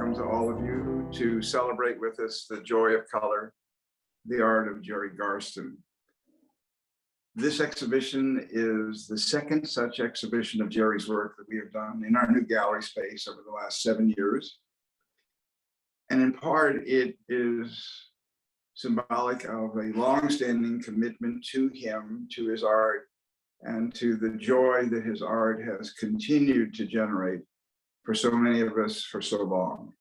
welcome to all of you to celebrate with us the joy of color, the art of Gerald Garston. This exhibition is the second such exhibition of Jerry's work that we have done in our new gallery space over the last 7 years. And in part, it is symbolic of a long-standing commitment to him, to his art, and to the joy that his art has continued to generate for so many of us for so long.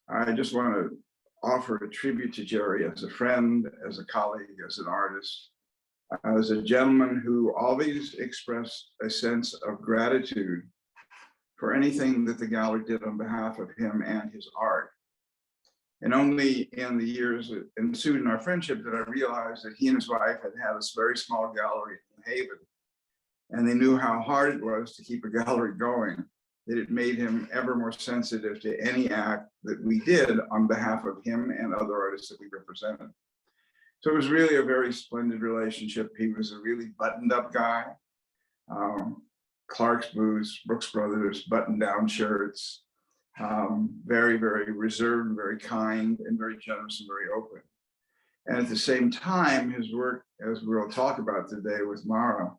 I just want to offer a tribute to Jerry as a friend, as a colleague, as an artist, as a gentleman who always expressed a sense of gratitude for anything that the gallery did on behalf of him and his art. And only in the years that ensued in our friendship did I realize that he and his wife had had a very small gallery in Haven, and they knew how hard it was to keep a gallery going, that it made him ever more sensitive to any act that we did on behalf of him and other artists that we represented. So it was really a very splendid relationship. He was a really buttoned up guy. Clark's boots, Brooks Brothers, button down shirts, very, very reserved, very kind, and very generous and very open. And at the same time, his work, as we'll talk about today with Mara,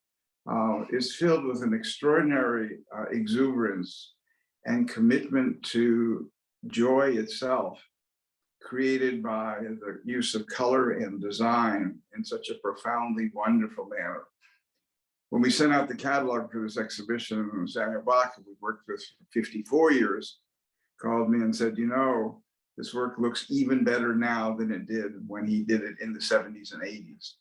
is filled with an extraordinary exuberance and commitment to joy itself, created by the use of color and design in such a profoundly wonderful manner. When we sent out the catalog for this exhibition, Samuel Bach, who we worked with for 54 years, called me and said, you know, this work looks even better now than it did when he did it in the 70s and 80s.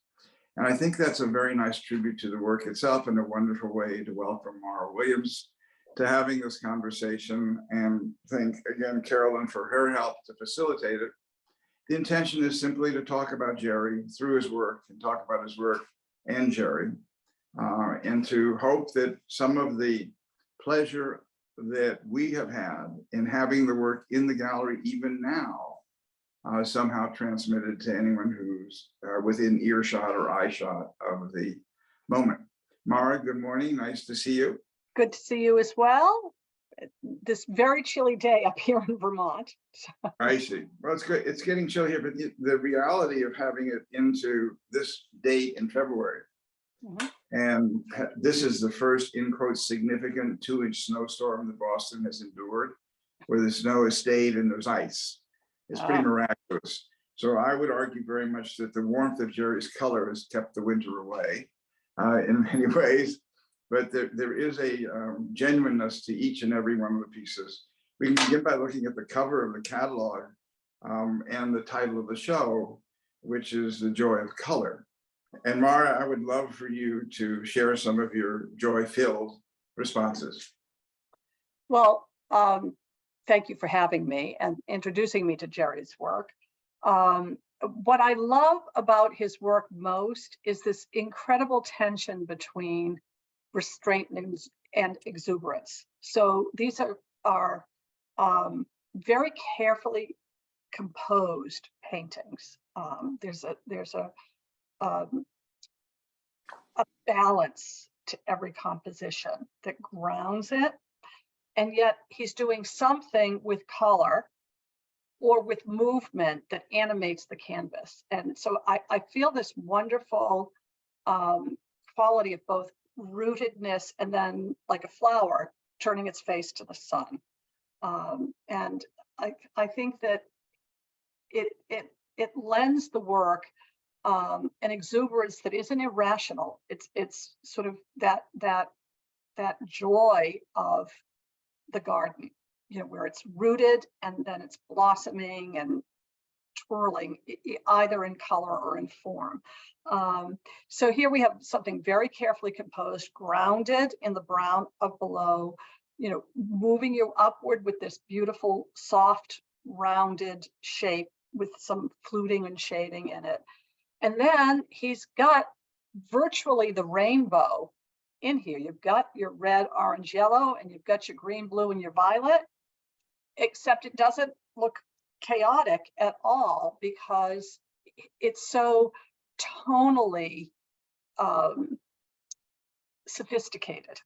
And I think that's a very nice tribute to the work itself and a wonderful way to welcome Mara Williams to having this conversation, and thank again Carolyn for her help to facilitate it. The intention is simply to talk about Jerry through his work and talk about his work and Jerry, and to hope that some of the pleasure that we have had in having the work in the gallery even now somehow transmitted to anyone who's within earshot or eyeshot of the moment. Mara, good morning, nice to see you. Good to see you as well. This very chilly day up here in Vermont. I see. Well, it's good. It's getting chilly here, but the reality of having it into this date in February, and this is the first, in quotes, significant 2-inch snowstorm that Boston has endured, where the snow has stayed and there's ice. It's pretty miraculous. So I would argue very much that the warmth of Jerry's color has kept the winter away in many ways. But there is a genuineness to each and every one of the pieces. We can begin by looking at the cover of the catalog and the title of the show, which is The Joy of Color. And Mara, I would love for you to share some of your joy-filled responses. Well, thank you for having me and introducing me to Jerry's work. What I love about his work most is this incredible tension between restraint and exuberance. So these are very carefully composed paintings. There's a balance to every composition that grounds it, and yet he's doing something with color or with movement that animates the canvas. And so I feel this wonderful quality of both rootedness and then, like a flower, turning its face to the sun. And I think that it lends the work an exuberance that isn't irrational. It's sort of that joy of the garden, you know, where it's rooted and then it's blossoming and twirling, either in color or in form. So here we have something very carefully composed, grounded in the brown of below, you know, moving you upward with this beautiful, soft, rounded shape with some fluting and shading in it. And then he's got virtually the rainbow in here. You've got your red, orange, yellow, and you've got your green, blue, and your violet, except it doesn't look chaotic at all because it's so tonally sophisticated.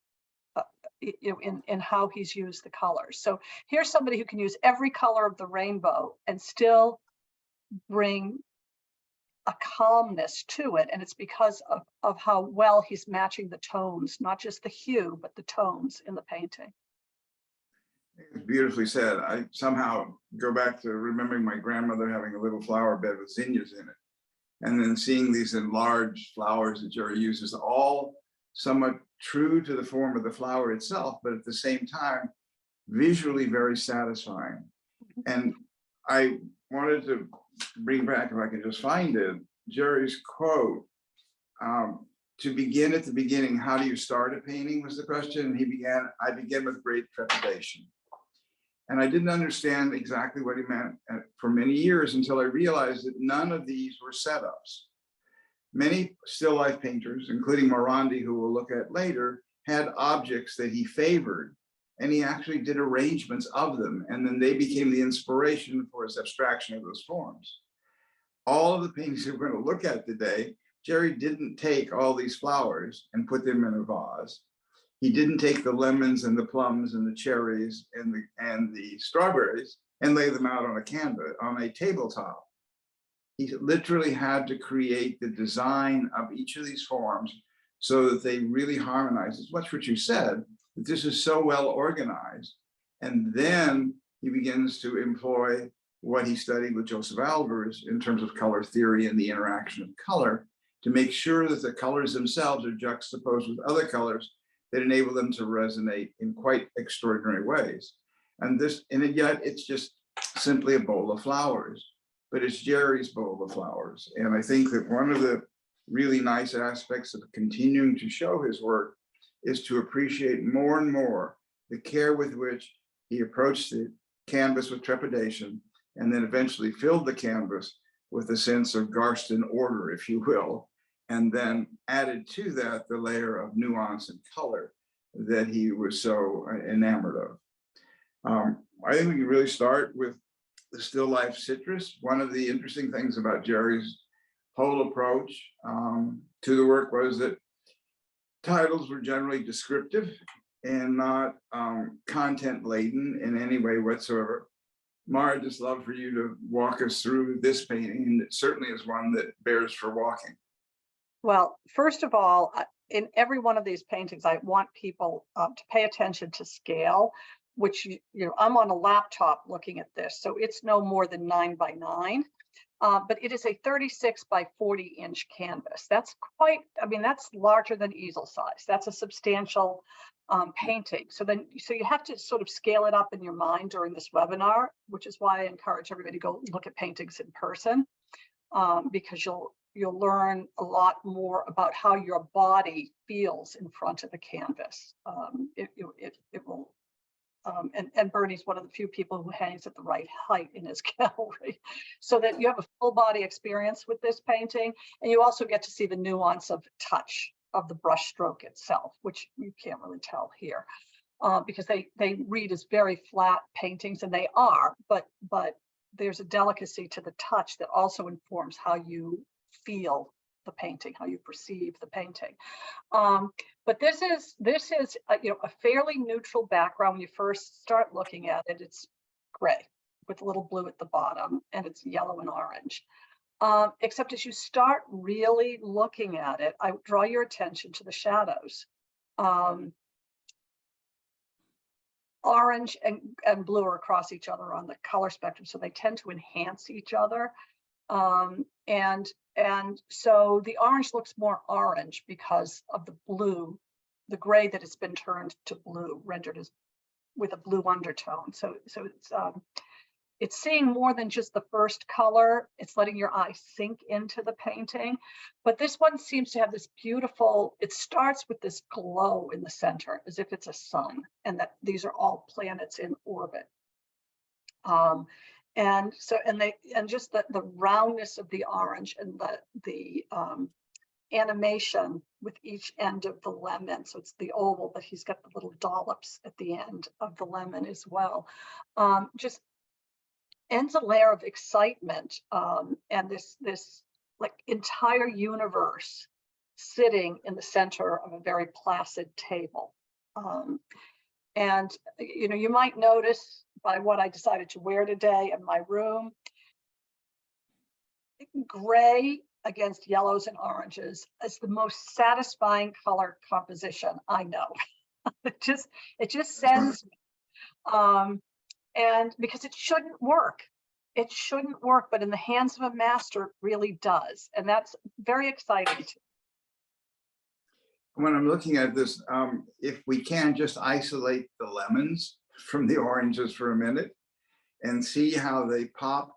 in how he's used the colors. So here's somebody who can use every color of the rainbow and still bring a calmness to it. And it's because of how well he's matching the tones, not just the hue, but the tones in the painting. It's beautifully said. I somehow go back to remembering my grandmother having a little flower bed with zinnias in it, and then seeing these enlarged flowers that Jerry uses, all somewhat true to the form of the flower itself, but at the same time, visually very satisfying. And I wanted to bring back, if I can just find it, Jerry's quote. To begin at the beginning, how do you start a painting was the question. And I began with great trepidation. And I didn't understand exactly what he meant for many years until I realized that none of these were setups. Many still life painters, including Morandi, who we'll look at later, had objects that he favored, and he actually did arrangements of them, and then they became the inspiration for his abstraction of those forms. All of the paintings we're going to look at today, Jerry didn't take all these flowers and put them in a vase. He didn't take the lemons and the plums and the cherries and the strawberries and lay them out on a canvas, on a tabletop. He literally had to create the design of each of these forms so that they really harmonize. It's much what you said, that this is so well organized. And then he begins to employ what he studied with Josef Albers in terms of color theory and the interaction of color to make sure that the colors themselves are juxtaposed with other colors that enable them to resonate in quite extraordinary ways. And yet it's just simply a bowl of flowers, but it's Jerry's bowl of flowers. And I think that one of the really nice aspects of continuing to show his work is to appreciate more and more the care with which he approached the canvas with trepidation, and then eventually filled the canvas with a sense of Garston order, if you will, and then added to that the layer of nuance and color that he was so enamored of. I think we can really start with the still life citrus. One of the interesting things about Jerry's whole approach to the work was that titles were generally descriptive and not content laden in any way whatsoever. Mara, I'd just love for you to walk us through this painting, and it certainly is one that bears for walking. Well, first of all, in every one of these paintings, I want people to pay attention to scale, which, I'm on a laptop looking at this, so it's no more than 9 by 9. But it is a 36 by 40 inch canvas. That's that's larger than easel size. That's a substantial painting. So you have to sort of scale it up in your mind during this webinar, which is why I encourage everybody to go look at paintings in person, because you'll learn a lot more about how your body feels in front of the canvas. It will. And Bernie's one of the few people who hangs at the right height in his gallery, so that you have a full body experience with this painting, and you also get to see the nuance of touch of the brush stroke itself, which you can't really tell here, because they read as very flat paintings, and they are, but there's a delicacy to the touch that also informs how you feel the painting, how you perceive the painting. But this is a fairly neutral background. When you first start looking at it, it's gray with a little blue at the bottom, and it's yellow and orange. Except as you start really looking at it, I draw your attention to the shadows. Orange and blue are across each other on the color spectrum, so they tend to enhance each other. And so the orange looks more orange because of the blue, the gray that has been turned to blue, rendered as with a blue undertone. So it's seeing more than just the first color. It's letting your eye sink into the painting. But this one seems to have this beautiful, it starts with this glow in the center, as if it's a sun, and that these are all planets in orbit. And just the roundness of the orange and the animation with each end of the lemon. So it's the oval, but he's got the little dollops at the end of the lemon as well. Just ends a layer of excitement, and this like entire universe sitting in the center of a very placid table. And, you know, you might notice by what I decided to wear today in my room, gray against yellows and oranges is the most satisfying color composition I know. it just sends me. And because it shouldn't work. It shouldn't work, but in the hands of a master, it really does. And that's very exciting. When I'm looking at this, if we can just isolate the lemons from the oranges for a minute and see how they pop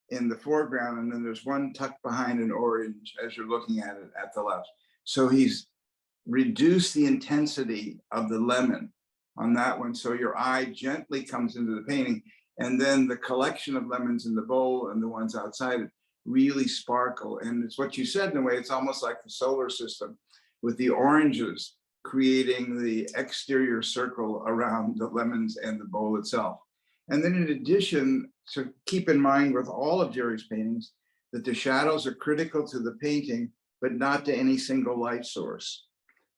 in the foreground, and then there's one tucked behind an orange as you're looking at it at the left. So he's reduced the intensity of the lemon on that one, so your eye gently comes into the painting, and then the collection of lemons in the bowl and the ones outside it really sparkle. And it's what you said in a way, it's almost like the solar system, with the oranges creating the exterior circle around the lemons and the bowl itself. And then in addition, to keep in mind with all of Jerry's paintings, that the shadows are critical to the painting, but not to any single light source.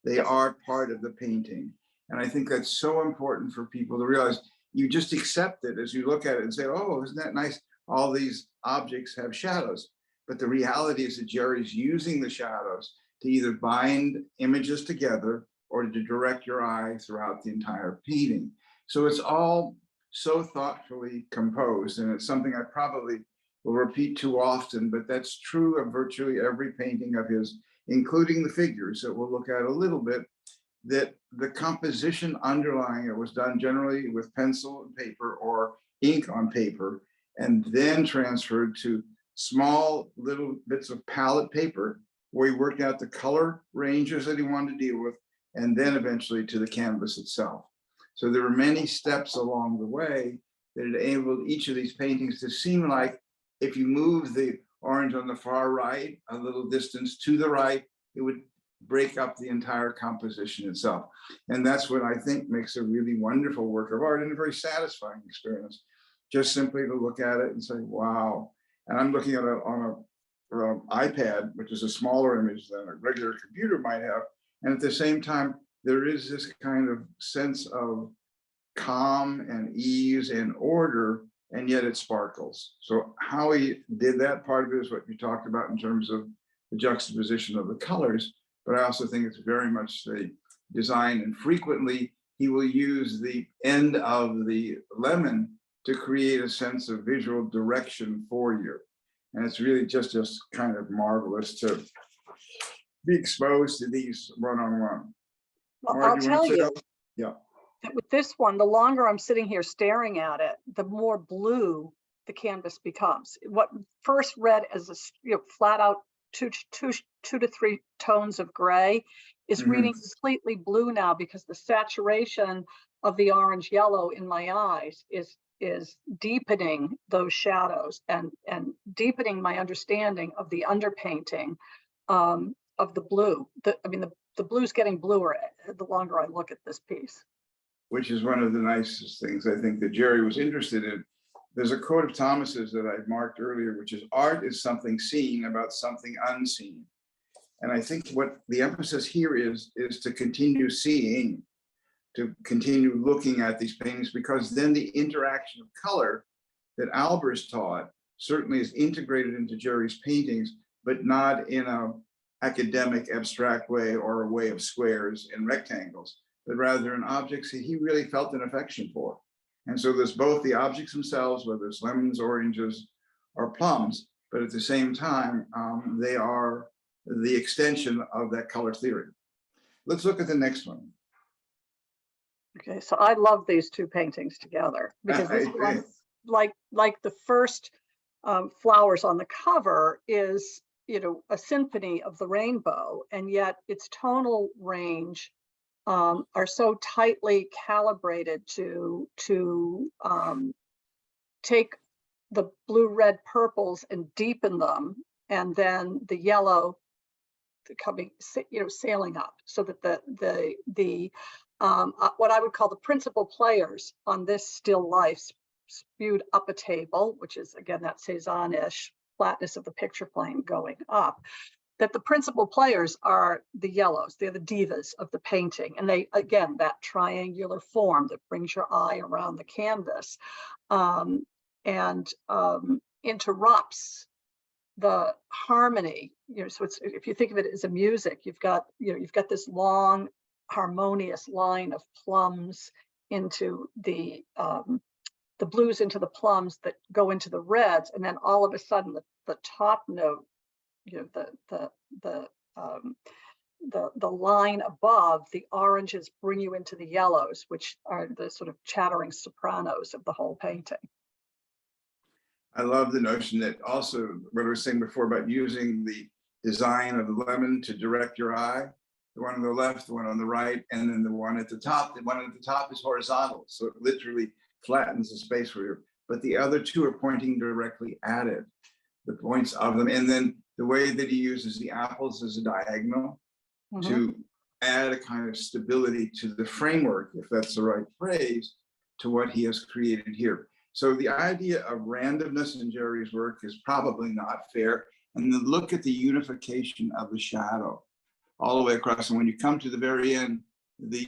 They are part of the painting. And I think that's so important for people to realize. You just accept it as you look at it and say, oh, isn't that nice? All these objects have shadows. But the reality is that Jerry's using the shadows to either bind images together or to direct your eye throughout the entire painting. So it's all so thoughtfully composed, and it's something I probably will repeat too often, but that's true of virtually every painting of his, including the figures that we'll look at a little bit, that the composition underlying it was done generally with pencil and paper or ink on paper, and then transferred to small little bits of palette paper where he worked out the color ranges that he wanted to deal with, and then eventually to the canvas itself. So there were many steps along the way that enabled each of these paintings to seem like, if you move the orange on the far right a little distance to the right, it would break up the entire composition itself. And that's what I think makes a really wonderful work of art and a very satisfying experience, just simply to look at it and say, wow. And I'm looking at it on an iPad, which is a smaller image than a regular computer might have. And at the same time, there is this kind of sense of calm and ease and order, and yet it sparkles. So how he did that part of it is what you talked about in terms of the juxtaposition of the colors, but I also think it's very much the design, and frequently he will use the end of the lemon to create a sense of visual direction for you. And it's really just kind of marvelous to be exposed to these one-on-one. Well, I'll tell you, yeah, that with this one, the longer I'm sitting here staring at it, the more blue the canvas becomes. What first read as a flat out two to three tones of gray is reading completely blue now, because the saturation of the orange yellow in my eyes is deepening those shadows and deepening my understanding of the underpainting of the blue. The blue's getting bluer the longer I look at this piece. Which is one of the nicest things I think that Jerry was interested in. There's a quote of Thomas's that I marked earlier, which is, art is something seen about something unseen. And I think what the emphasis here is to continue seeing, to continue looking at these paintings, because then the interaction of color that Albers taught certainly is integrated into Jerry's paintings, but not in an academic abstract way or a way of squares and rectangles, but rather in objects that he really felt an affection for. And so there's both the objects themselves, whether it's lemons, oranges, or plums, but at the same time, they are the extension of that color theory. Let's look at the next one. Okay, so I love these two paintings together, because this one, like the first flowers on the cover, is a symphony of the rainbow, and yet its tonal range are so tightly calibrated to take the blue, red, purples and deepen them, and then the yellow coming, sailing up, so that the what I would call the principal players on this still life spewed up a table, which is again that Cezanne-ish flatness of the picture plane going up. that the principal players are the yellows. They're the divas of the painting. And they, again, that triangular form that brings your eye around the canvas and interrupts the harmony. So it's, if you think of it as a music, you've got this long harmonious line of plums into the blues into the plums that go into the reds, and then all of a sudden the top note, the line above the oranges bring you into the yellows, which are the sort of chattering sopranos of the whole painting. I love the notion that also what I was saying before about using the design of the lemon to direct your eye, the one on the left, the one on the right, and then the one at the top. The one at the top is horizontal, so it literally flattens the space for you. But the other two are pointing directly at it, the points of them. And then the way that he uses the apples as a diagonal to add a kind of stability to the framework, if that's the right phrase, to what he has created here. So the idea of randomness in Jerry's work is probably not fair. And then look at the unification of the shadow all the way across. And when you come to the very end, the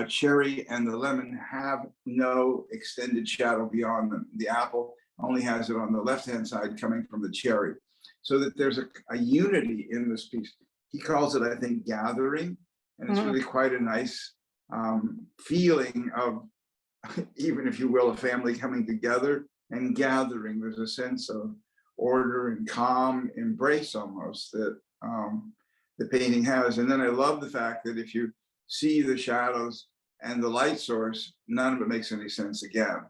cherry and the lemon have no extended shadow beyond them. The apple only has it on the left-hand side coming from the cherry. So that there's a unity in this piece. He calls it, I think, gathering. And it's really quite a nice feeling of, even if you will, a family coming together and gathering. There's a sense of order and calm embrace almost that the painting has. And then I love the fact that if you see the shadows and the light source, none of it makes any sense again.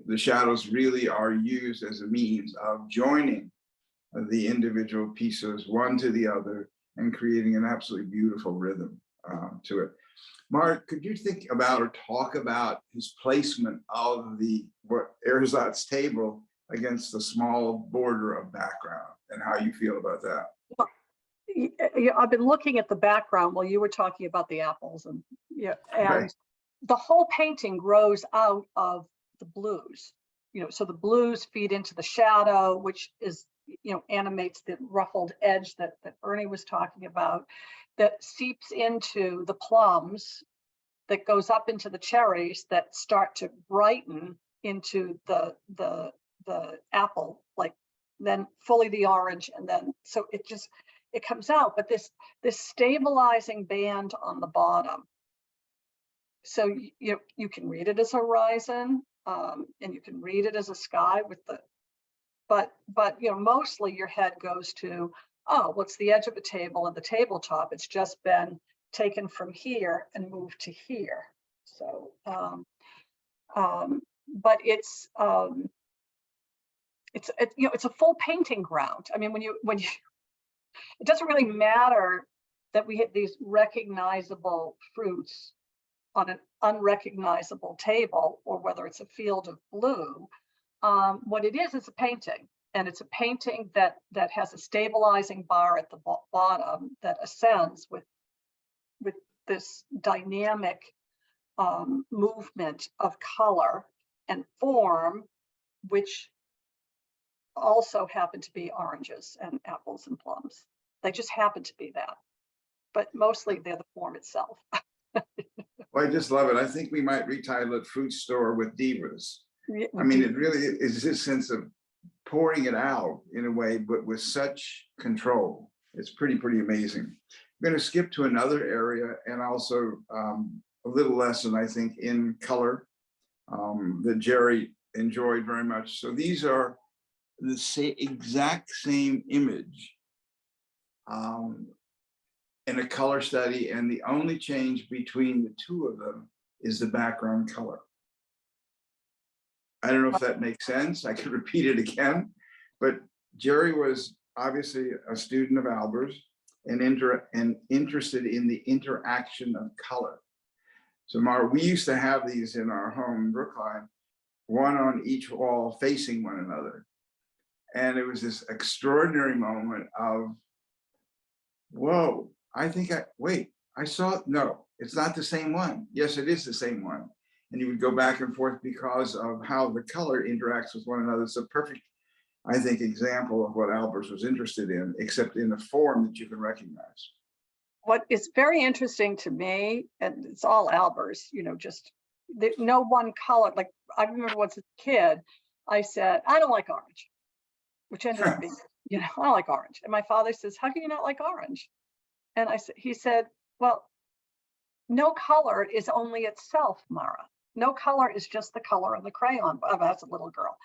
The shadows really are used as a means of joining the individual pieces one to the other and creating an absolutely beautiful rhythm to it. Mark, could you think about or talk about his placement of Erzat's table against the small border of background and how you feel about that? Well, I've been looking at the background while you were talking about the apples, and Right. the whole painting grows out of the blues. So the blues feed into the shadow, which is animates the ruffled edge that Ernie was talking about, that seeps into the plums, that goes up into the cherries, that start to brighten into the apple, like then fully the orange, and then so it comes out. But this stabilizing band on the bottom, so you can read it as horizon, and you can read it as a sky with the, but mostly your head goes to, oh, what's the edge of a table and the tabletop? It's just been taken from here and moved to here. So, but it's a full painting ground. I mean, when you, it doesn't really matter that we hit these recognizable fruits on an unrecognizable table, or whether it's a field of blue. What it is a painting, and it's a painting that has a stabilizing bar at the bottom that ascends with this dynamic movement of color and form, which also happen to be oranges and apples and plums. They just happen to be that, but mostly they're the form itself. Well, I just love it. I think we might retitle it Fruit Store with Divas. Yeah, I mean, it really is this sense of pouring it out in a way, but with such control. It's pretty amazing. I'm going to skip to another area, and also a little lesson, I think, in color that Jerry enjoyed very much. So these are the exact same image in a color study, and the only change between the two of them is the background color. I don't know if that makes sense. I could repeat it again, but Jerry was obviously a student of Albers and interested in the interaction of color. So Mara, we used to have these in our home in Brookline, one on each wall facing one another. And it was this extraordinary moment of, whoa, I saw it. No, it's not the same one. Yes, it is the same one. And you would go back and forth because of how the color interacts with one another. It's a perfect I think, example of what Albers was interested in, except in a form that you can recognize. What is very interesting to me, and it's all Albers, just no one color. Like I remember once as a kid, I said, I don't like orange, which ended up being, I don't like orange. And my father says, how can you not like orange? And he said, well, no color is only itself, Mara. No color is just the color of the crayon. As a little girl.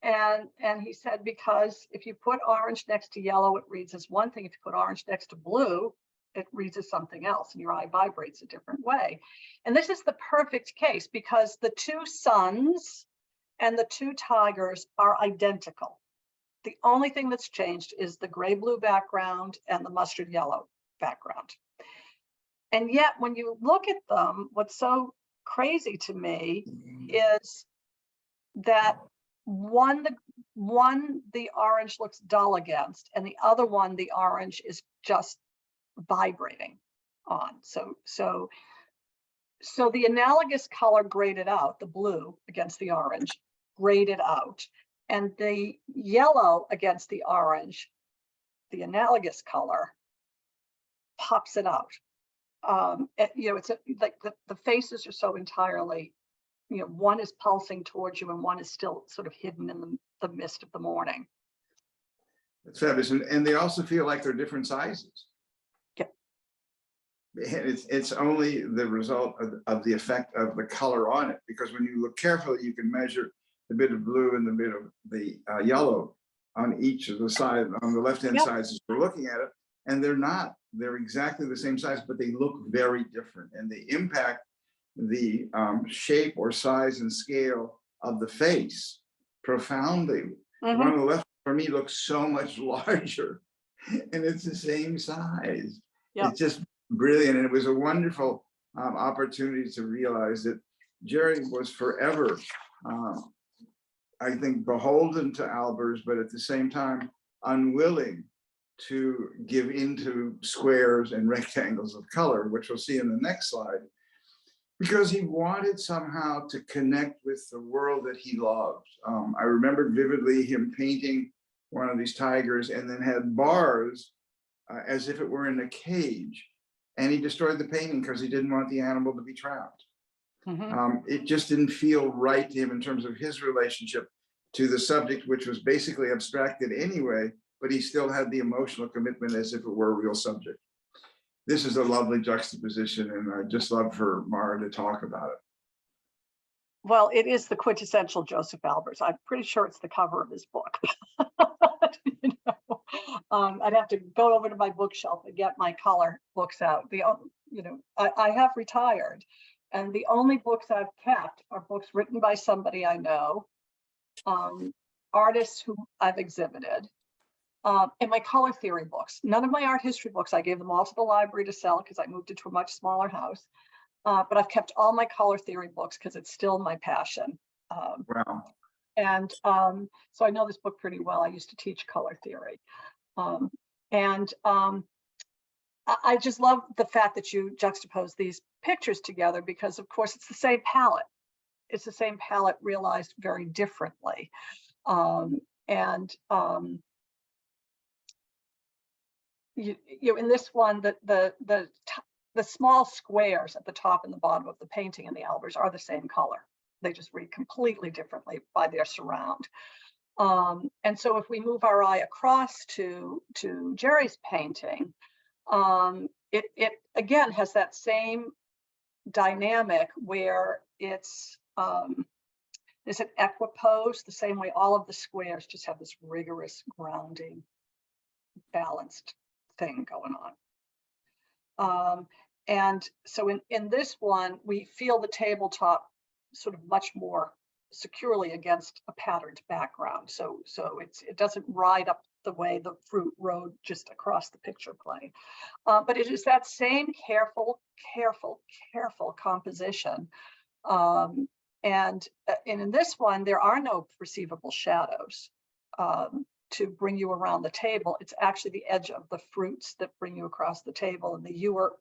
And he said, because if you put orange next to yellow, it reads as one thing. If you put orange next to blue, it reads as something else, and your eye vibrates a different way. And this is the perfect case because the two suns and the two tigers are identical. The only thing that's changed is the gray-blue background and the mustard yellow background. And yet, when you look at them, what's so crazy to me is that one the orange looks dull against, and the other one, the orange is just vibrating on. So the analogous color graded out, the blue against the orange, graded out, and the yellow against the orange, the analogous color, pops it out. It's like the faces are so entirely, one is pulsing towards you and one is still sort of hidden in the mist of the morning. It's fabulous, and they also feel like they're different sizes. Yeah. And it's only the result of the effect of the color on it, because when you look carefully, you can measure the bit of blue and the bit of the yellow on each of the sides, on the left-hand sides as we're looking at it, and they're exactly the same size, but they look very different, and they impact the shape or size and scale of the face profoundly. The one on the left for me looks so much larger, and it's the same size. It's just brilliant, and it was a wonderful opportunity to realize that Jerry was forever, I think, beholden to Albers, but at the same time unwilling to give into squares and rectangles of color, which we'll see in the next slide, because he wanted somehow to connect with the world that he loved. I remember vividly him painting one of these tigers and then had bars as if it were in a cage. And he destroyed the painting because he didn't want the animal to be trapped. It just didn't feel right to him in terms of his relationship to the subject, which was basically abstracted anyway, but he still had the emotional commitment as if it were a real subject. This is a lovely juxtaposition, and I just love for Mara to talk about it. Well, it is the quintessential Josef Albers. I'm pretty sure it's the cover of his book. I'd have to go over to my bookshelf and get my color books out. I have retired, and the only books I've kept are books written by somebody I know, artists who I've exhibited, and my color theory books. None of my art history books. I gave them all to the library to sell because I moved into a much smaller house. But I've kept all my color theory books because it's still my passion. Wow. And so I know this book pretty well. I used to teach color theory. I just love the fact that you juxtapose these pictures together because, of course, it's the same palette. It's the same palette realized very differently. In this one, the small squares at the top and the bottom of the painting in the Albers are the same color. They just read completely differently by their surround. And so if we move our eye across to Jerry's painting, it again has that same dynamic where it's there's an equipoise, the same way all of the squares just have this rigorous grounding, balanced thing going on. And so in this one, we feel the tabletop sort of much more securely against a patterned background. So it doesn't ride up the way the fruit rode just across the picture plane. But it is that same careful composition. And in this one, there are no perceivable shadows to bring you around the table. It's actually the edge of the fruits that bring you across the table, and the ewer,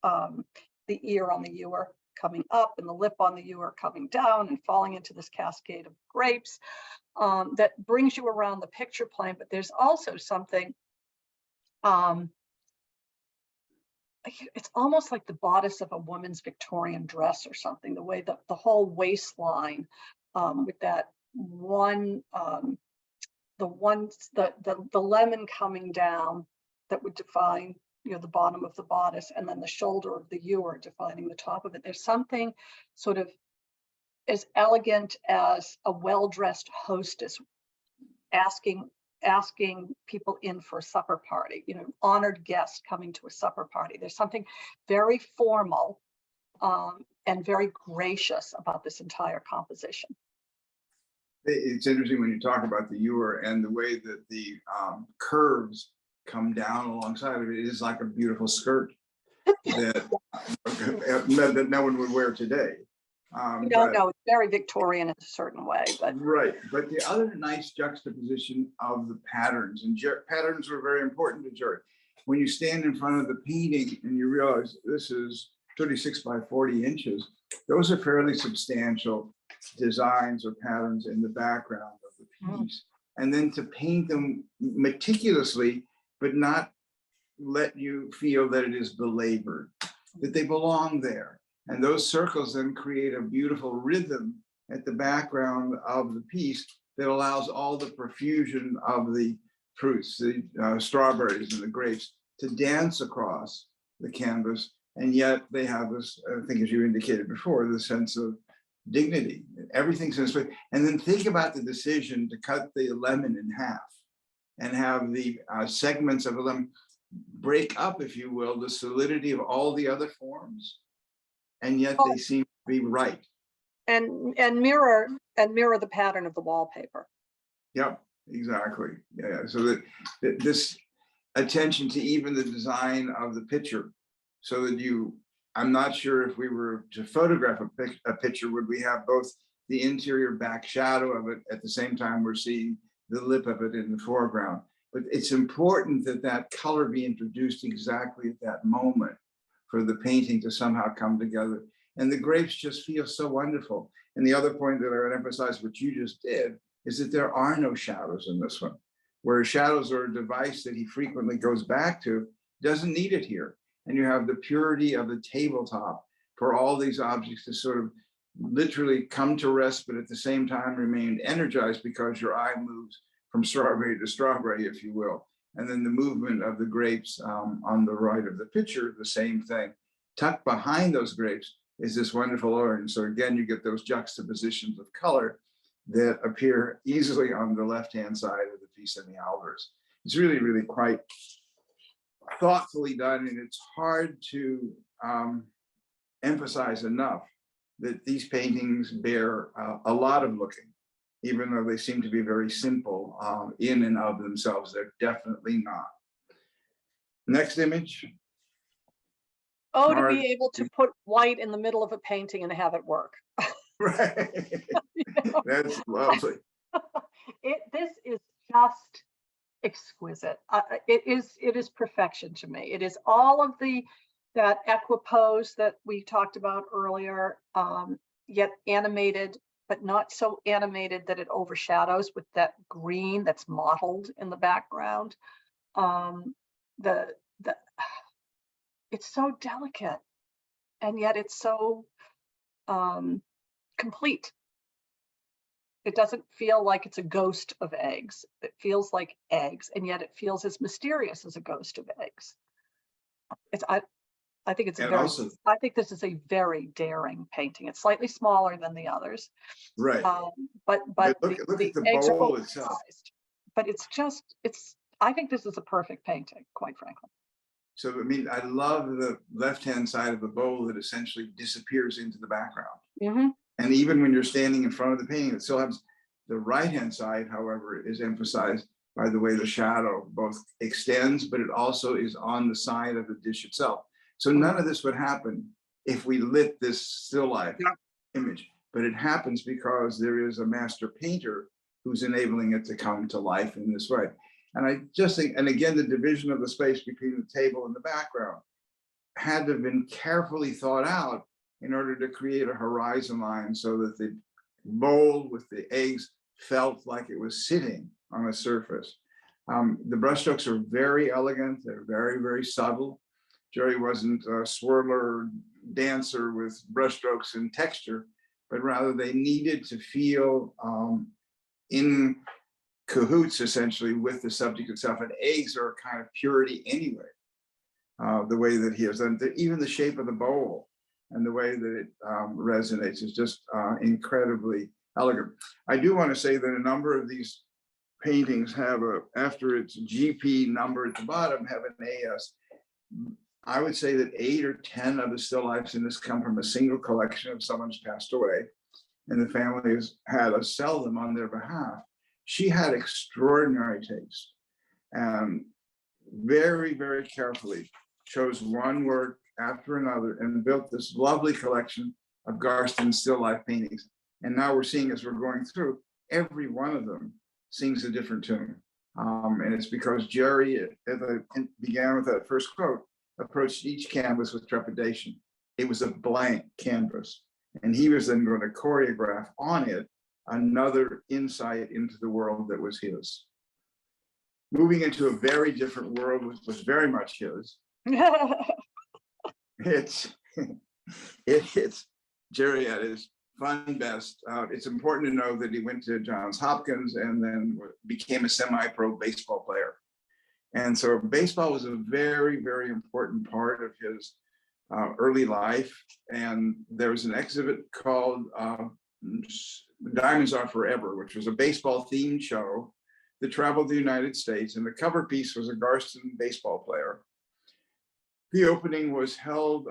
the ear on the ewer coming up and the lip on the ewer coming down and falling into this cascade of grapes that brings you around the picture plane. But there's also something, it's almost like the bodice of a woman's Victorian dress or something, the way that the whole waistline with that one, the lemon coming down that would define, you know, the bottom of the bodice, and then the shoulder of the ewer defining the top of it. There's something sort of as elegant as a well-dressed hostess asking people in for a supper party, you know, honored guests coming to a supper party. There's something very formal and very gracious about this entire composition. It's interesting when you talk about the ewer and the way that the curves come down alongside of it. It is like a beautiful skirt that that no one would wear today. No, it's very Victorian in a certain way, but right. But the other nice juxtaposition of the patterns, and patterns were very important to Gerald. When you stand in front of the painting and you realize this is 36 by 40 inches, those are fairly substantial designs or patterns in the background of the piece. And then to paint them meticulously, but not let you feel that it is belabored, that they belong there. And those circles then create a beautiful rhythm at the background of the piece that allows all the profusion of the fruits, the strawberries and the grapes, to dance across the canvas. And yet they have this, I think, as you indicated before, the sense of dignity. Everything's in space. And then think about the decision to cut the lemon in half and have the segments of the lemon break up, if you will, the solidity of all the other forms. And yet they seem to be right. And mirror the pattern of the wallpaper. Yep, exactly. Yeah. So that this attention to even the design of the picture, so that I'm not sure if we were to photograph a picture, would we have both the interior back shadow of it at the same time we're seeing the lip of it in the foreground. But it's important that that color be introduced exactly at that moment for the painting to somehow come together. And the grapes just feel so wonderful. And the other point that I would emphasize, what you just did, is that there are no shadows in this one. Where shadows are a device that he frequently goes back to, doesn't need it here. And you have the purity of the tabletop for all these objects to sort of literally come to rest, but at the same time remain energized because your eye moves from strawberry to strawberry, if you will. And then the movement of the grapes on the right of the picture, the same thing. Tucked behind those grapes is this wonderful orange. So again, you get those juxtapositions of color that appear easily on the left-hand side of the piece in the Albers. It's really, really quite thoughtfully done, and it's hard to emphasize enough that these paintings bear a lot of looking. Even though they seem to be very simple in and of themselves, they're definitely not. Next image. Oh, to be able to put white in the middle of a painting and have it work. Right. That's lovely. This is just exquisite. It is perfection to me. It is all of that equipoise that we talked about earlier, yet animated, but not so animated that it overshadows with that green that's mottled in the background. It's so delicate, and yet it's so complete. It doesn't feel like it's a ghost of eggs. It feels like eggs, and yet it feels as mysterious as a ghost of eggs. I think I think this is a very daring painting. It's slightly smaller than the others. Right. But look at the eggs bowl are itself. But I think this is a perfect painting, quite frankly. So, I mean, I love the left-hand side of the bowl that essentially disappears into the background. Mm-hmm. And even when you're standing in front of the painting, it still has the right-hand side, however, is emphasized by the way the shadow both extends, but it also is on the side of the dish itself. So none of this would happen if we lit this still life image, but it happens because there is a master painter who's enabling it to come to life in this way. And I just think, and again, the division of the space between the table and the background had to have been carefully thought out in order to create a horizon line so that the bowl with the eggs felt like it was sitting on a surface. The brushstrokes are very elegant. They're very, very subtle. Jerry wasn't a swirler dancer with brushstrokes and texture, but rather they needed to feel in cahoots essentially with the subject itself. And eggs are a kind of purity anyway, the way that he has done. Even the shape of the bowl and the way that it resonates is just incredibly elegant. I do want to say that a number of these paintings have after its GP number at the bottom, have an AS. I would say that 8 or 10 of the still lifes in this come from a single collection of someone who's passed away, and the family has had us sell them on their behalf. She had extraordinary taste and very, very carefully chose one work after another and built this lovely collection of Garston still life paintings. And now we're seeing, as we're going through, every one of them sings a different tune. And it's because Jerry, as I began with that first quote, approached each canvas with trepidation. It was a blank canvas. And he was then going to choreograph on it another insight into the world that was his. Moving into a very different world, which was very much his. It's Jerry at his fun best. It's important to know that he went to Johns Hopkins and then became a semi-pro baseball player. And so baseball was a very, very important part of his early life. And there was an exhibit called Diamonds Are Forever, which was a baseball themed show that traveled the United States. And the cover piece was a Garston baseball player. The opening was held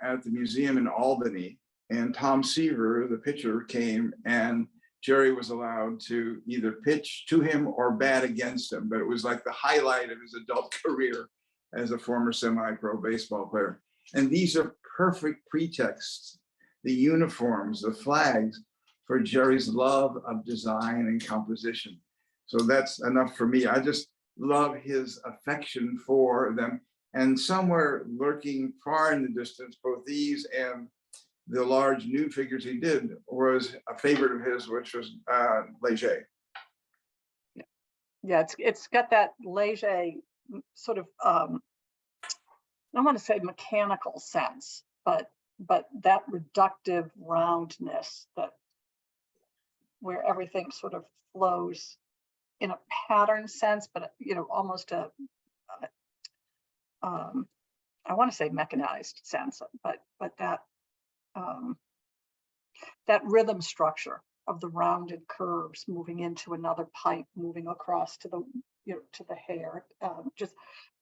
at the museum in Albany, and Tom Seaver, the pitcher, came, and Jerry was allowed to either pitch to him or bat against him, but it was like the highlight of his adult career as a former semi-pro baseball player. And these are perfect pretexts, the uniforms, the flags, for Jerry's love of design and composition. So that's enough for me. I just love his affection for them. And somewhere lurking far in the distance, both these and the large nude figures he did was a favorite of his, which was Leger. Yeah, it's got that Leger sort of, I don't want to say mechanical sense, but that reductive roundness, that where everything sort of flows in a pattern sense, but almost a I want to say mechanized sense, but that that rhythm structure of the rounded curves moving into another pipe, moving across to the to the hair, just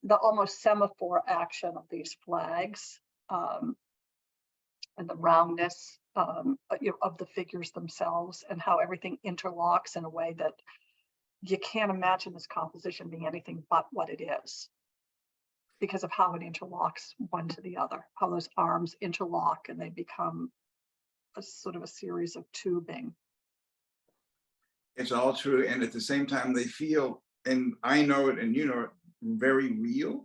the almost semaphore action of these flags, and the roundness of the figures themselves, and how everything interlocks in a way that you can't imagine this composition being anything but what it is, because of how it interlocks one to the other, how those arms interlock and they become a sort of a series of tubing. It's all true. And at the same time, they feel, and I know it and you know it, very real.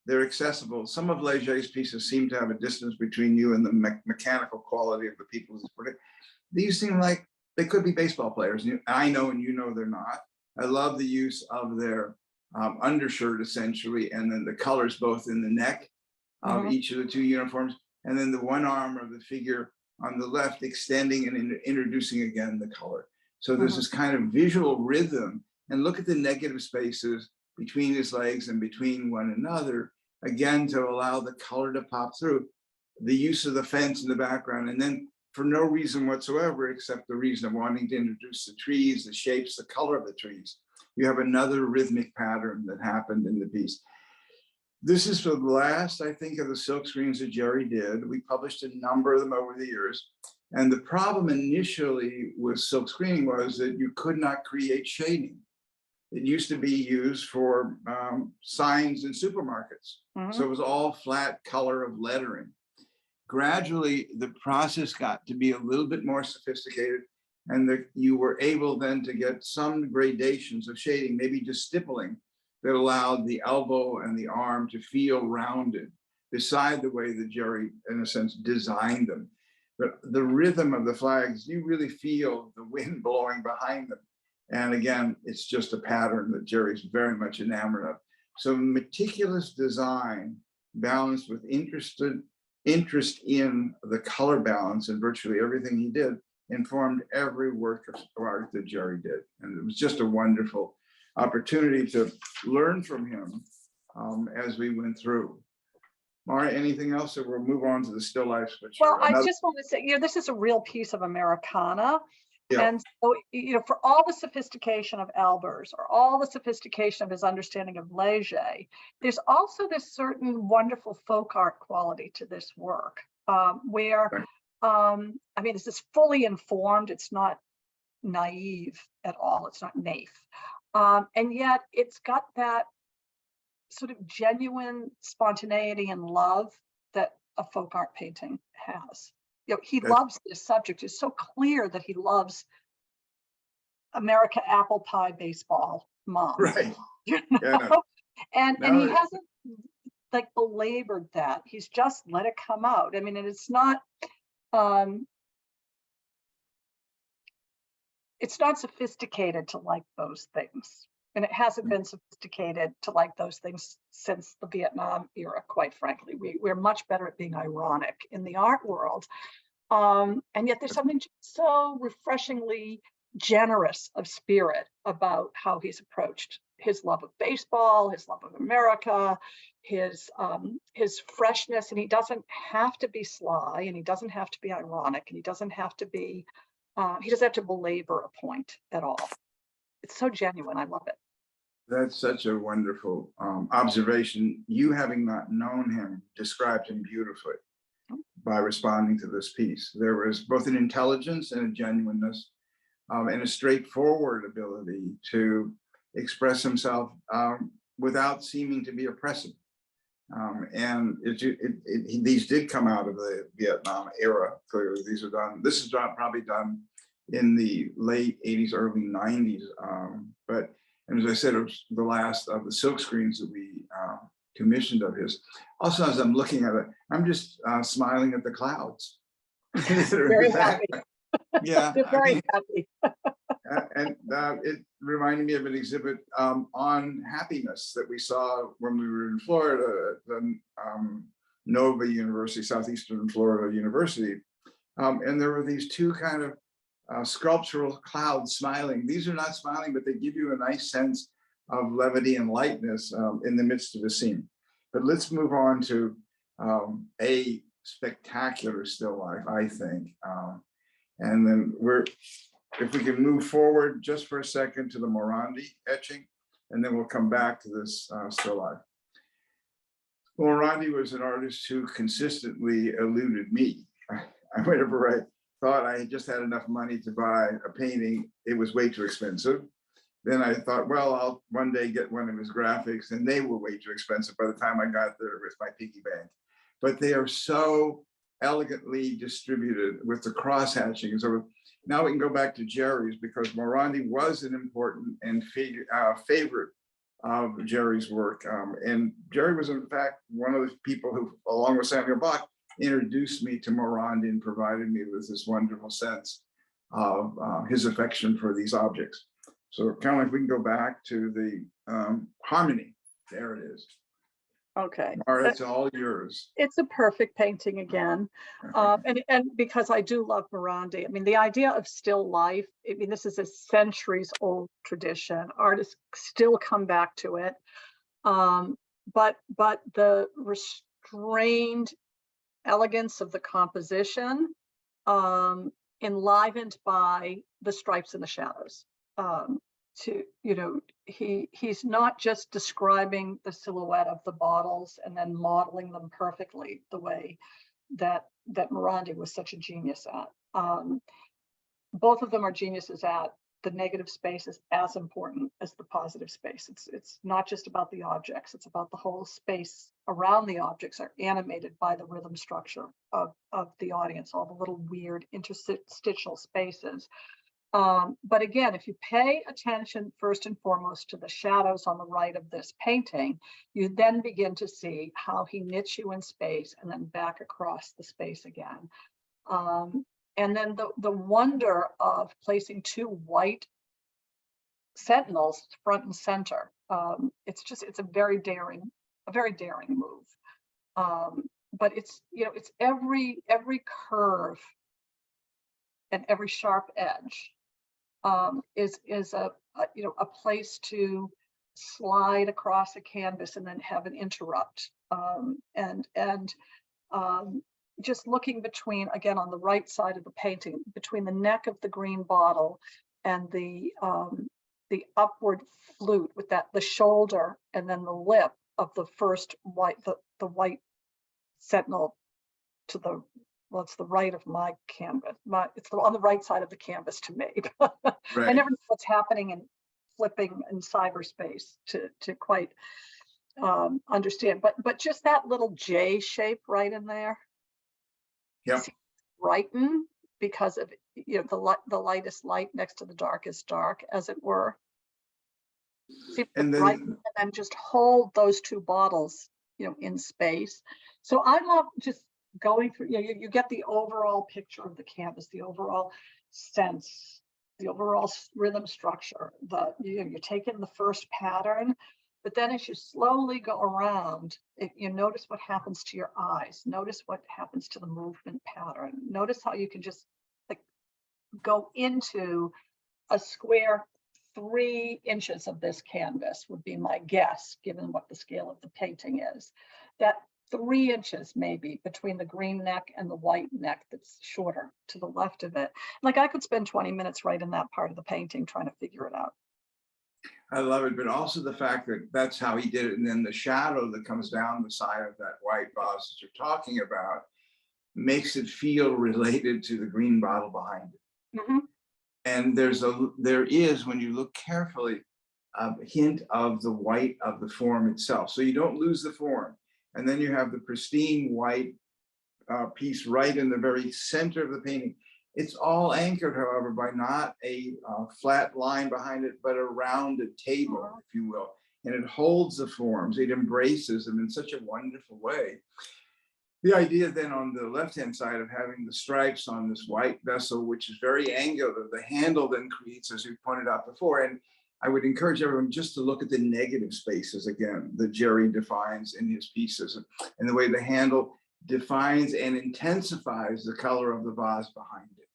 They're accessible. Some of Leger's pieces seem to have a distance between you and the mechanical quality of the people who support it. These seem like they could be baseball players. I know and you know they're not. I love the use of their undershirt essentially, and then the colors both in the neck of each of the two uniforms, and then the one arm of the figure on the left extending and introducing again the color. So there's this kind of visual rhythm, and look at the negative spaces between his legs and between one another, again, to allow the color to pop through. The use of the fence in the background, and then for no reason whatsoever, except the reason of wanting to introduce the trees, the shapes, the color of the trees. You have another rhythmic pattern that happened in the piece. This is the last, I think, of the silk screens that Jerry did. We published a number of them over the years. And the problem initially with silk screening was that you could not create shading. It used to be used for signs in supermarkets. So it was all flat color of lettering. Gradually, the process got to be a little bit more sophisticated, and you were able then to get some gradations of shading, maybe just stippling, that allowed the elbow and the arm to feel rounded, beside the way that Jerry, in a sense, designed them. but the rhythm of the flags, you really feel the wind blowing behind them. And again, it's just a pattern that Jerry's very much enamored of. So meticulous design balanced with interest in the color balance and virtually everything he did informed every work of art that Jerry did. And it was just a wonderful opportunity to learn from him as we went through. Mara, anything else, or we'll move on to the still lifes? Well, I just want to say, this is a real piece of Americana. Yeah. And so, for all the sophistication of Albers or all the sophistication of his understanding of Leger, there's also this certain wonderful folk art quality to this work, where, I mean, this is fully informed. It's not naive at all. It's not naif. And yet it's got that sort of genuine spontaneity and love that a folk art painting has. He loves this subject. It's so clear that he loves America apple pie baseball moms. Right. You know? Yeah. And he hasn't like belabored that. He's just let it come out. I mean, and it's not sophisticated to like those things. And it hasn't been sophisticated to like those things since the Vietnam era, quite frankly. We're much better at being ironic in the art world. And yet there's something so refreshingly generous of spirit about how he's approached his love of baseball, his love of America, his freshness. And he doesn't have to be sly, and he doesn't have to be ironic, and he doesn't have to be, he doesn't have to belabor a point at all. It's so genuine. I love it. That's such a wonderful observation. You, having not known him, described him beautifully by responding to this piece. There was both an intelligence and a genuineness and a straightforward ability to express himself without seeming to be oppressive. And these did come out of the Vietnam era. Clearly, these are done. This is probably done in the late 80s, early 90s. And as I said, it was the last of the silk screens that we commissioned of his. Also, as I'm looking at it, I'm just smiling at the clouds. Very happy. Yeah, very happy. And it reminded me of an exhibit on happiness that we saw when we were in Florida, the Nova University, Southeastern Florida University. And there were these two kind of sculptural clouds smiling. These are not smiling, but they give you a nice sense of levity and lightness in the midst of the scene. But let's move on to a spectacular still life, I think. And then if we can move forward just for a second to the Morandi etching, and then we'll come back to this still life. Morandi was an artist who consistently eluded me. Whenever I thought I just had enough money to buy a painting, it was way too expensive. Then I thought, well, I'll one day get one of his graphics, and they were way too expensive by the time I got there with my piggy bank. But they are so elegantly distributed with the cross hatching. So now we can go back to Jerry's, because Morandi was an important and favorite of Jerry's work. And Jerry was, in fact, one of the people who, along with Samuel Bach, introduced me to Morandi and provided me with this wonderful sense of his affection for these objects. So kind of like we can go back to the harmony. There it is. Okay. Mara, it's all yours. It's a perfect painting again. And because I do love Morandi, I mean, the idea of still life, I mean, this is a centuries old tradition. Artists still come back to it. But the restrained elegance of the composition, enlivened by the stripes and the shadows. He's not just describing the silhouette of the bottles and then modeling them perfectly the way that Morandi was such a genius at. Both of them are geniuses at the negative space is as important as the positive space. It's not just about the objects, it's about the whole space around the objects are animated by the rhythm structure of the audience, all the little weird interstitial spaces. But again, if you pay attention first and foremost to the shadows on the right of this painting, you then begin to see how he knits you in space and then back across the space again. And then the wonder of placing two white sentinels front and center. It's a very daring move. But it's, it's every curve and every sharp edge is a place to slide across a canvas and then have an interrupt. Just looking between, again, on the right side of the painting, between the neck of the green bottle and the upward flute with the shoulder and then the lip of the first white, the white sentinel to the, well, it's the right of my canvas. It's on the right side of the canvas to me. Right. I never know what's happening in flipping in cyberspace to quite understand. But just that little J shape right in there. Yep. Brighten because of the lightest light next to the darkest dark, as it were. See, and then just hold those two bottles, in space. So I love just going through. You get the overall picture of the canvas, the overall sense, the overall rhythm structure. You take in the first pattern, but then as you slowly go around, you notice what happens to your eyes. Notice what happens to the movement pattern. Notice how you can just go into a square 3 inches of this canvas would be my guess, given what the scale of the painting is. That 3 inches maybe between the green neck and the white neck that's shorter to the left of it. Like I could spend 20 minutes right in that part of the painting trying to figure it out. I love it, but also the fact that that's how he did it. And then the shadow that comes down the side of that white vase that you're talking about makes it feel related to the green bottle behind it. Mm-hmm. And there is, when you look carefully, a hint of the white of the form itself. So you don't lose the form. And then you have the pristine white piece right in the very center of the painting. It's all anchored, however, by not a flat line behind it, but a rounded table, if you will. And it holds the forms, it embraces them in such a wonderful way. The idea then on the left-hand side of having the stripes on this white vessel, which is very angular, the handle then creates, as you pointed out before, and I would encourage everyone just to look at the negative spaces again that Jerry defines in his pieces, and the way the handle defines and intensifies the color of the vase behind it.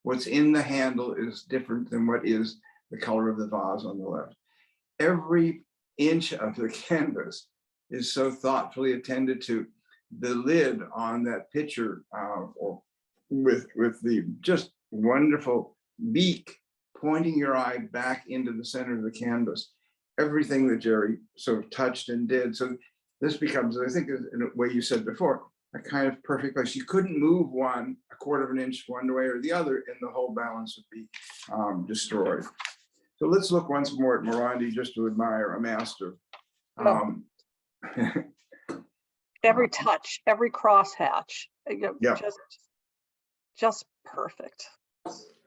What's in the handle is different than what is the color of the vase on the left. Every inch of the canvas is so thoughtfully attended to. The lid on that picture with the just wonderful beak pointing your eye back into the center of the canvas. Everything that Jerry sort of touched and did. So this becomes, I think, in a way you said before, a kind of perfect place. You couldn't move one a quarter of an inch one way or the other, and the whole balance would be destroyed. So let's look once more at Morandi just to admire a master. Every touch, every crosshatch, just perfect.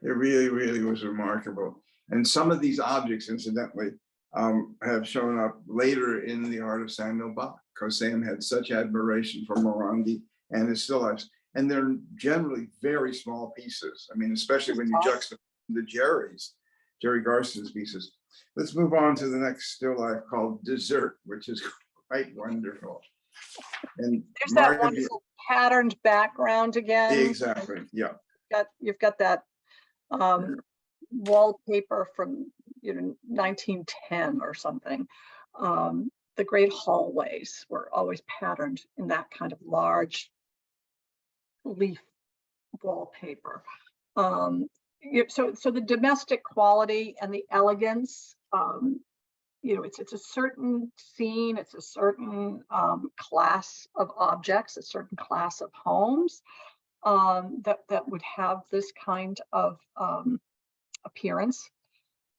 It really, really was remarkable. And some of these objects, incidentally, have shown up later in the art of Samuel Bach, because Sam had such admiration for Morandi and his still lifes. And they're generally very small pieces. I mean, especially when you juxtapose the Gerry Garston's pieces. Let's move on to the next still life called Dessert, which is quite wonderful. And there's that wonderful patterned background again. Exactly. Yeah. You've got that wallpaper from 1910 or something. The great hallways were always patterned in that kind of large leaf wallpaper. So the domestic quality and the elegance. It's a certain scene, it's a certain class of objects, a certain class of homes that would have this kind of appearance.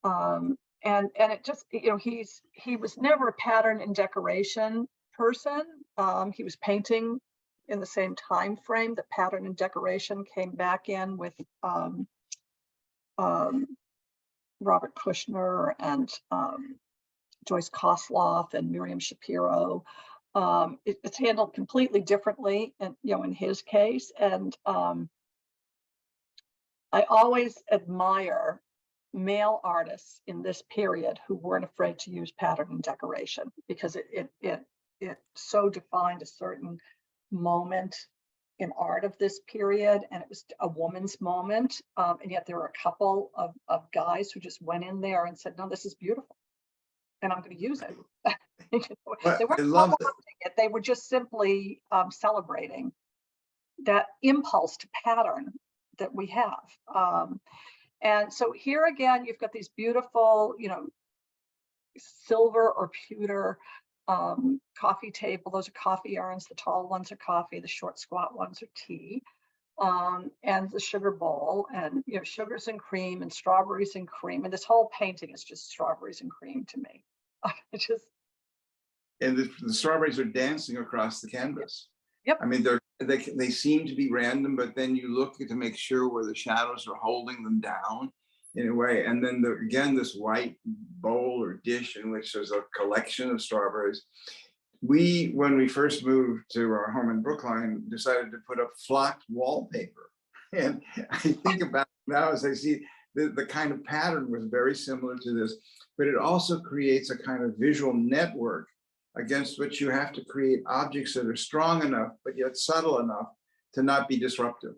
And it just, he was never a pattern and decoration person. He was painting in the same time frame that pattern and decoration came back in with Robert Kushner and Joyce Kosloff and Miriam Shapiro. It's handled completely differently, and in his case, and I always admire male artists in this period who weren't afraid to use pattern and decoration, because it so defined a certain moment in art of this period, and it was a woman's moment, and yet there were a couple of guys who just went in there and said, no, this is beautiful and I'm going to use it. But They weren't I love that. co-opting it, they were just simply celebrating that impulse to pattern that we have. And so here again, you've got these beautiful, silver or pewter coffee table. Those are coffee urns. The tall ones are coffee. The short, squat ones are tea. And the sugar bowl, and sugars and cream and strawberries and cream. And this whole painting is just strawberries and cream to me. It just. And the strawberries are dancing across the canvas. Yep. I mean, they seem to be random, but then you look to make sure where the shadows are holding them down in a way. And then again, this white bowl or dish in which there's a collection of strawberries. When we first moved to our home in Brookline, decided to put up flocked wallpaper. And I think about it now as I see the kind of pattern was very similar to this, but it also creates a kind of visual network against which you have to create objects that are strong enough, but yet subtle enough to not be disruptive.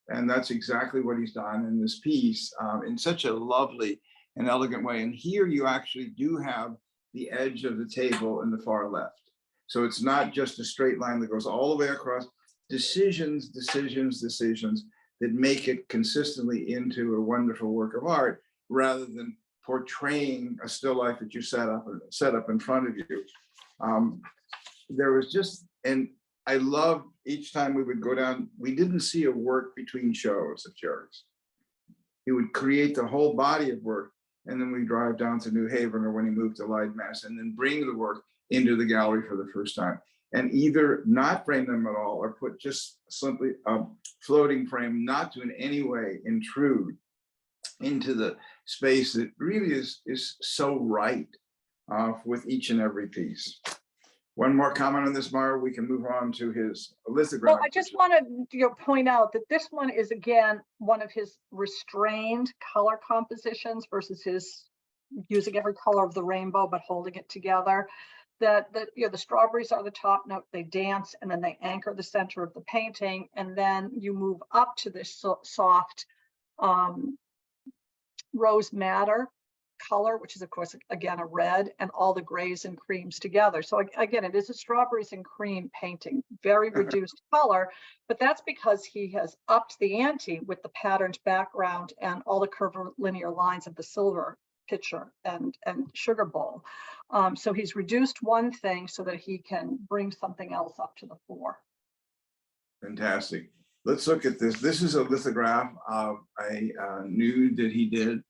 And that's exactly what he's done in this piece in such a lovely and elegant way. And here you actually do have the edge of the table in the far left. So it's not just a straight line that goes all the way across. Decisions that make it consistently into a wonderful work of art, rather than portraying a still life that you set up in front of you. There was just, and I loved each time we would go down, we didn't see a work between shows of Jerry's. He would create the whole body of work, and then we drive down to New Haven or when he moved to Leidmas, and then bring the work into the gallery for the first time, and either not frame them at all or put just simply a floating frame, not to in any way intrude into the space that really is so right with each and every piece. One more comment on this, Mara, we can move on to his lithograph. Well, I just want to point out that this one is, again, one of his restrained color compositions versus his using every color of the rainbow but holding it together. That the strawberries are the top note, they dance, and then they anchor the center of the painting, and then you move up to this soft rose madder color, which is of course again a red, and all the grays and creams together. So again, it is a strawberries and cream painting, very reduced color, but that's because he has upped the ante with the patterned background and all the curvilinear lines of the silver pitcher and sugar bowl. So he's reduced one thing so that he can bring something else up to the fore. Fantastic. Let's look at this. This is a lithograph of a nude that he did.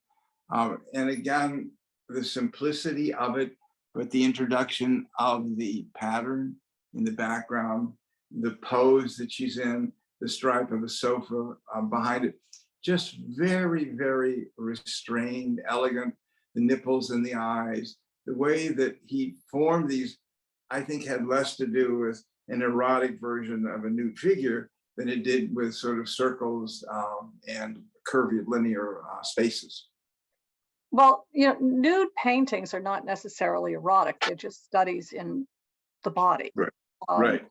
And again, the simplicity of it, but the introduction of the pattern in the background, the pose that she's in, the stripe of a sofa behind it, just very, very restrained, elegant, the nipples and the eyes. The way that he formed these, I think, had less to do with an erotic version of a nude figure than it did with sort of circles and curvy linear spaces. Well, nude paintings are not necessarily erotic. They're just studies in the body. Right. Right.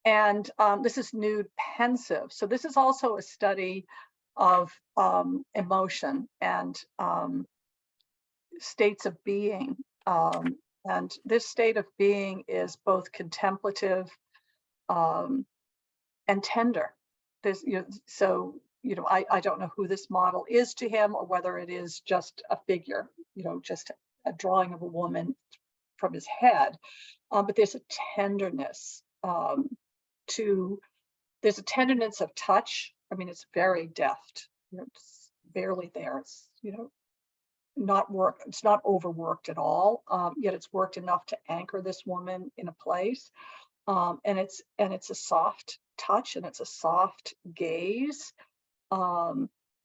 And this is nude pensive. So this is also a study of emotion and states of being. And this state of being is both contemplative and tender. I don't know who this model is to him, or whether it is just a figure, just a drawing of a woman from his head. But there's a tenderness there's a tenderness of touch. I mean, it's very deft, it's barely there. It's, it's not overworked at all, yet it's worked enough to anchor this woman in a place. And it's a soft touch, and it's a soft gaze.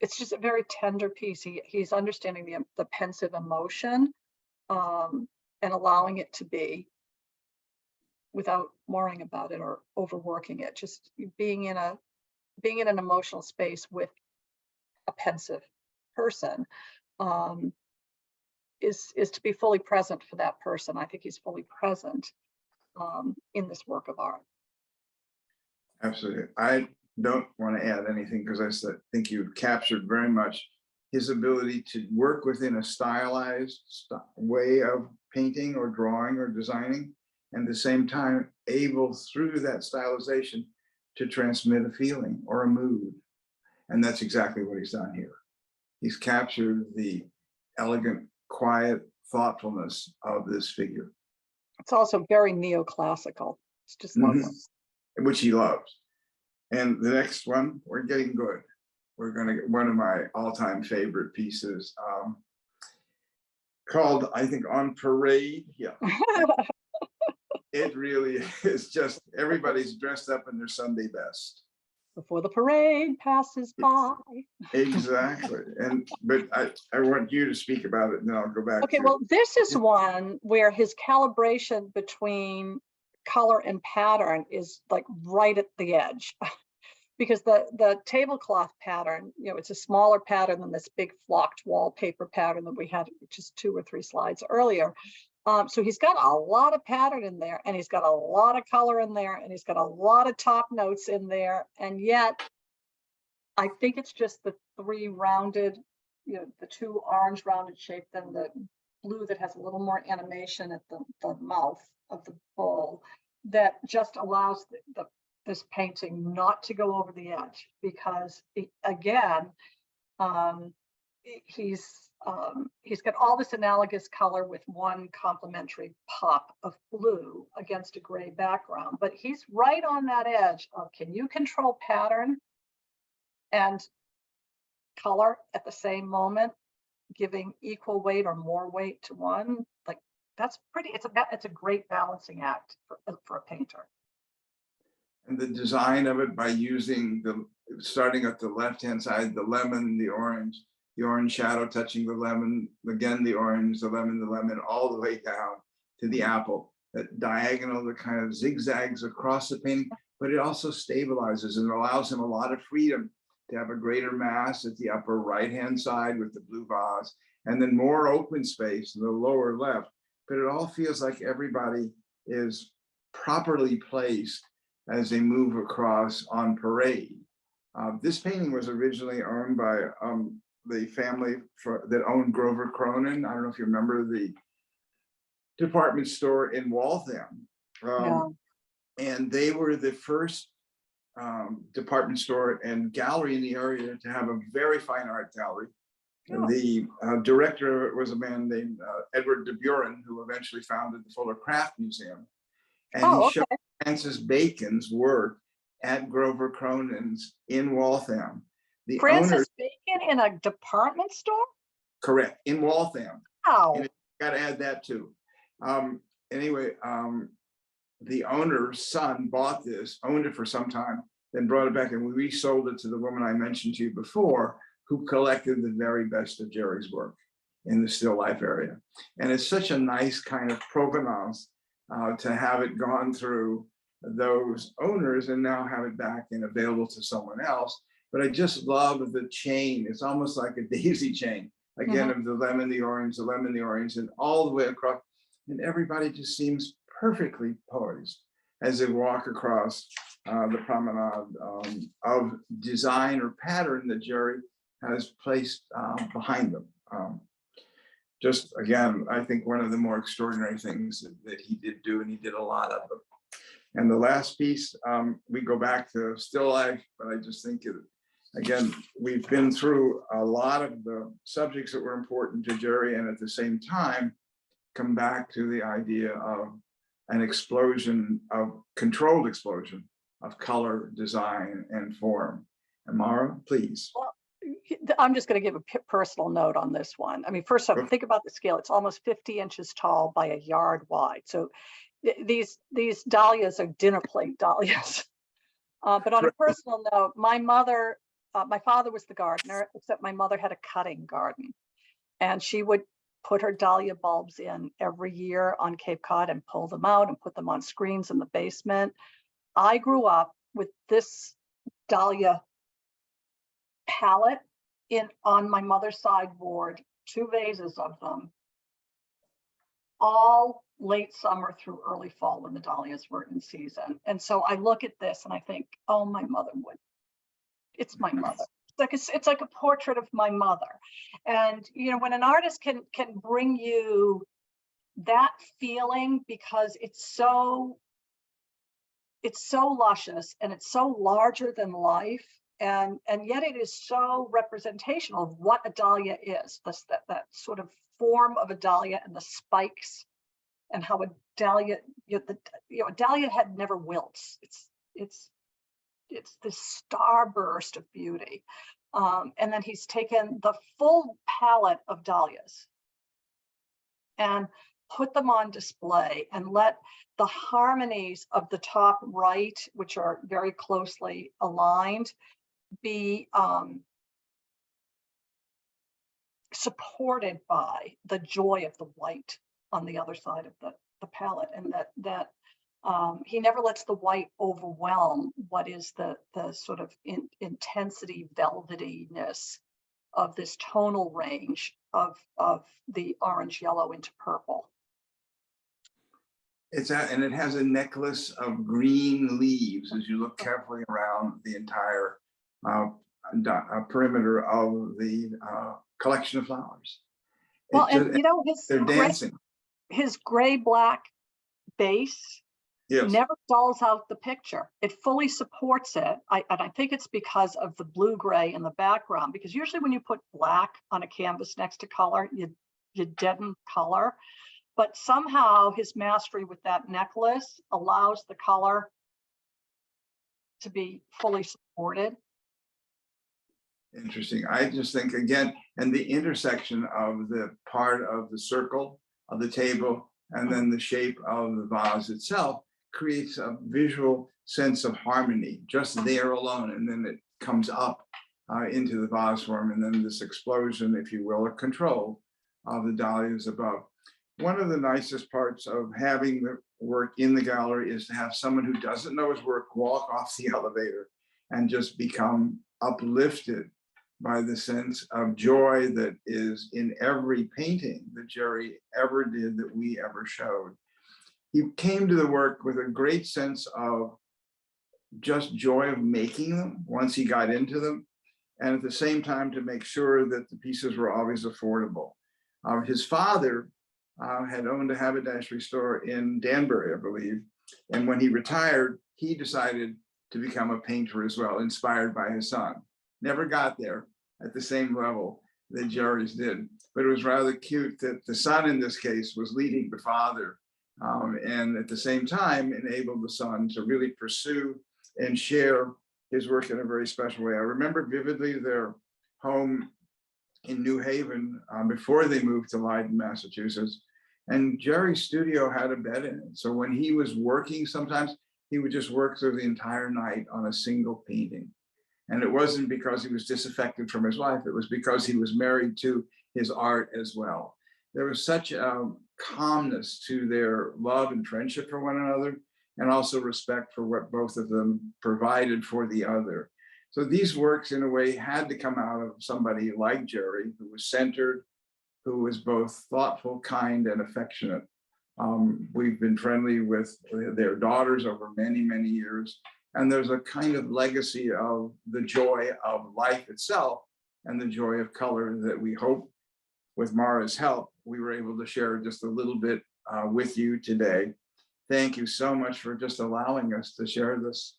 It's just a very tender piece. He's understanding the pensive emotion and allowing it to be without worrying about it or overworking it. Just being in an emotional space with a pensive person, is to be fully present for that person. I think he's fully present in this work of art. Absolutely. I don't want to add anything because I think you've captured very much his ability to work within a stylized way of painting or drawing or designing, and at the same time able through that stylization to transmit a feeling or a mood. And that's exactly what he's done here. He's captured the elegant, quiet thoughtfulness of this figure. It's also very neoclassical. It's just lovely. Which he loves. And the next one, we're getting good. We're going to get one of my all-time favorite pieces called, I think, On Parade. Yeah. It really is just, everybody's dressed up in their Sunday best. Before the parade passes by. Exactly. But I want you to speak about it and then I'll go back. Okay, well, this is one where his calibration between color and pattern is like right at the edge. Because the tablecloth pattern, you know, it's a smaller pattern than this big flocked wallpaper pattern that we had just 2 or 3 slides earlier. So he's got a lot of pattern in there, and he's got a lot of color in there, and he's got a lot of top notes in there. And yet, I think it's just the 3 rounded, you know, the 2 orange rounded shape, then the blue that has a little more animation at the mouth of the bowl that just allows this painting not to go over the edge, because again, he's got all this analogous color with one complementary pop of blue against a gray background, but he's right on that edge of, can you control pattern and color at the same moment, giving equal weight or more weight to one? Like, that's pretty, it's a great balancing act for a painter. And the design of it by using starting at the left-hand side, the lemon, the orange shadow touching the lemon, again, the orange, the lemon, all the way down to the apple. That diagonal that kind of zigzags across the painting, but it also stabilizes and allows him a lot of freedom to have a greater mass at the upper right-hand side with the blue vase, and then more open space in the lower left. But it all feels like everybody is properly placed as they move across On Parade. This painting was originally owned by the family that owned Grover Cronin. I don't know if you remember the department store in Waltham. And they were the first department store and gallery in the area to have a very fine art gallery. And the director of it was a man named Edward de Buren, who eventually founded the Fuller Craft Museum. And he showed Francis Bacon's work at Grover Cronin's in Waltham. The Francis Bacon in a department store? Correct, in Waltham. Wow. And got to add that too. Anyway, the owner's son bought this, owned it for some time, then brought it back, and we resold it to the woman I mentioned to you before, who collected the very best of Jerry's work in the still life area. And it's such a nice kind of provenance to have it gone through those owners and now have it back and available to someone else. But I just love the chain. It's almost like a daisy chain, again, of the lemon, the orange, and all the way across. And everybody just seems perfectly poised as they walk across the promenade of design or pattern that Jerry has placed behind them. Just again, I think one of the more extraordinary things that he did do, and he did a lot of them. And the last piece, we go back to still life, but I just think again, we've been through a lot of the subjects that were important to Jerry, and at the same time, come back to the idea of an explosion of controlled explosion of color, design, and form. Amara, please. Well, I'm just going to give a personal note on this one. I mean, first off, think about the scale. It's almost 50 inches tall by a yard wide. So these dahlias are dinner plate dahlias. But on a personal note, my father was the gardener, except my mother had a cutting garden. And she would put her dahlia bulbs in every year on Cape Cod and pull them out and put them on screens in the basement. I grew up with this dahlia palette on my mother's sideboard, 2 vases of them, all late summer through early fall when the dahlias were in season. And so I look at this and I think, oh, my mother would. It's my mother. It's like a portrait of my mother. And you know, when an artist can bring you that feeling, because it's so luscious and it's so larger than life, and yet it is so representational of what a dahlia is. That sort of form of a dahlia and the spikes, and how a dahlia, a dahlia head never wilts. It's this starburst of beauty. And then he's taken the full palette of dahlias and put them on display, and let the harmonies of the top right, which are very closely aligned, be supported by the joy of the white on the other side of the palette. And that he never lets the white overwhelm what is the sort of intensity, velvetyness of this tonal range of the orange yellow into purple. And it has a necklace of green leaves as you look carefully around the entire perimeter of the collection of flowers. Well, and you know, they're dancing. His gray-black base, yes, never dulls out the picture. It fully supports it. And I think it's because of the blue-gray in the background, because usually when you put black on a canvas next to color, you deaden color. But somehow his mastery with that necklace allows the color to be fully supported. Interesting. I just think, again, and the intersection of the part of the circle of the table and then the shape of the vase itself creates a visual sense of harmony just there alone. And then it comes up into the vase form, and then this explosion, if you will, or control of the dahlias above. One of the nicest parts of having the work in the gallery is to have someone who doesn't know his work walk off the elevator and just become uplifted by the sense of joy that is in every painting that Jerry ever did, that we ever showed. He came to the work with a great sense of just joy of making them once he got into them, and at the same time to make sure that the pieces were always affordable. His father had owned a haberdashery store in Danbury, I believe, and when he retired, he decided to become a painter as well, inspired by his son. Never got there at the same level that Jerry's did, but it was rather cute that the son in this case was leading the father, and at the same time enabled the son to really pursue and share his work in a very special way. I remember vividly their home in New Haven before they moved to Leiden, Massachusetts, and Jerry's studio had a bed in it. So when he was working, sometimes he would just work through the entire night on a single painting. And it wasn't because he was disaffected from his wife, it was because he was married to his art as well. There was such a calmness to their love and friendship for one another, and also respect for what both of them provided for the other. So these works, in a way, had to come out of somebody like Jerry, who was centered, who was both thoughtful, kind, and affectionate. We've been friendly with their daughters over many, many years. And there's a kind of legacy of the joy of life itself and the joy of color that we hope, with Mara's help, we were able to share just a little bit with you today. Thank you so much for just allowing us to share this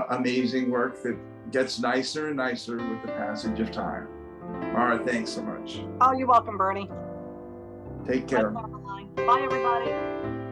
amazing work that gets nicer and nicer with the passage of time. Mara, thanks so much. Oh, you're welcome, Bernie. Take care. Bye, everybody.